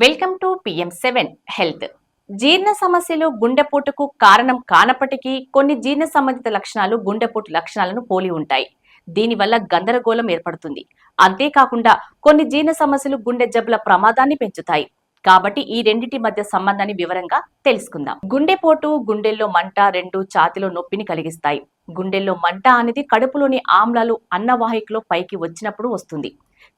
Welcome to PM7 health. జీర్ణ సమస్యలు గుండెపోటుకు కారణం కానప్పటికీ కొన్ని జీర్ణ సంబంధిత లక్షణాలు గుండెపోటు లక్షణాలను పోలి ఉంటాయి. దీనివల్ల గందరగోళం ఏర్పడుతుంది. అంతేకాకుండా కొన్ని జీర్ణ సమస్యలు గుండె జబ్బుల ప్రమాదాన్ని పెంచుతాయి. కాబట్టి ఈ రెండింటి మధ్య సంబంధాన్ని వివరంగా తెలుసుకుందాం. గుండెపోటు, గుండెల్లో మంట రెండు ఛాతిలో నొప్పిని కలిగిస్తాయి. గుండెల్లో మంట అనేది కడుపులోని ఆమ్లాలు అన్నవాహికలో పైకి వచ్చినప్పుడు వస్తుంది.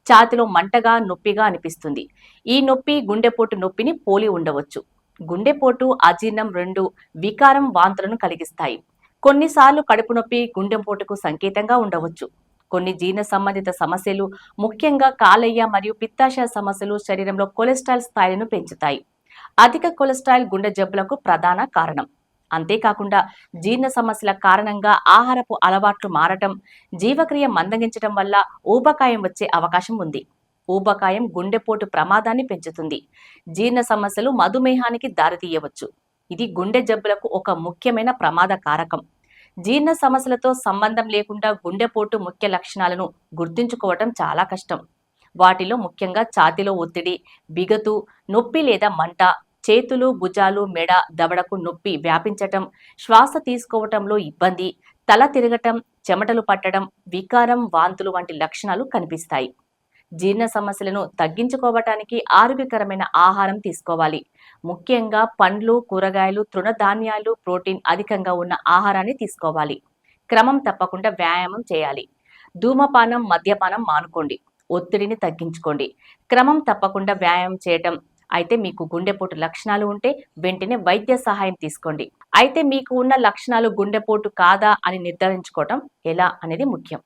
ఛాతిలో మంటగా నొప్పిగా అనిపిస్తుంది. ఈ నొప్పి గుండెపోటు నొప్పిని పోలి ఉండవచ్చు. గుండెపోటు, అజీర్ణం రెండు వికారం, వాంతులను కలిగిస్తాయి. కొన్నిసార్లు కడుపు నొప్పి గుండెపోటుకు సంకేతంగా ఉండవచ్చు. కొన్ని జీర్ణ సంబంధిత సమస్యలు, ముఖ్యంగా కాలేయ మరియు పిత్తాశయ సమస్యలు శరీరంలో కొలెస్ట్రాల్ స్థాయిలను పెంచుతాయి. అధిక కొలెస్ట్రాల్ గుండె జబ్బులకు ప్రధాన కారణం. అంతేకాకుండా జీర్ణ సమస్యల కారణంగా ఆహారపు అలవాట్లు మారటం, జీవక్రియ మందగించడం వల్ల ఊబకాయం వచ్చే అవకాశం ఉంది. ఊబకాయం గుండెపోటు ప్రమాదాన్ని పెంచుతుంది. జీర్ణ సమస్యలు మధుమేహానికి దారితీయవచ్చు. ఇది గుండె జబ్బులకు ఒక ముఖ్యమైన ప్రమాద కారకం. జీర్ణ సమస్యలతో సంబంధం లేకుండా గుండెపోటు ముఖ్య లక్షణాలను గుర్తుంచుకోవటం చాలా కష్టం. వాటిలో ముఖ్యంగా ఛాతీలో ఒత్తిడి, బిగతు, నొప్పి లేదా మంట, చేతులు, భుజాలు, మెడ, దవడకు నొప్పి వ్యాపించటం, శ్వాస తీసుకోవటంలో ఇబ్బంది, తల తిరగటం, చెమటలు పట్టడం, వికారం, వాంతులు వంటి లక్షణాలు కనిపిస్తాయి. జీర్ణ సమస్యలను తగ్గించుకోవటానికి ఆరోగ్యకరమైన ఆహారం తీసుకోవాలి. ముఖ్యంగా పండ్లు, కూరగాయలు, తృణధాన్యాలు, ప్రోటీన్ అధికంగా ఉన్న ఆహారాన్ని తీసుకోవాలి. క్రమం తప్పకుండా వ్యాయామం చేయాలి. ధూమపానం, మద్యపానం మానుకోండి. ఒత్తిడిని తగ్గించుకోండి. క్రమం తప్పకుండా వ్యాయామం చేయటం. అయితే మీకు గుండెపోటు లక్షణాలు ఉంటే వెంటనే వైద్య సహాయం తీసుకోండి. అయితే మీకు ఉన్న లక్షణాలు గుండెపోటు కాదా అని నిర్ధారించుకోవటం ఎలా అనేది ముఖ్యం.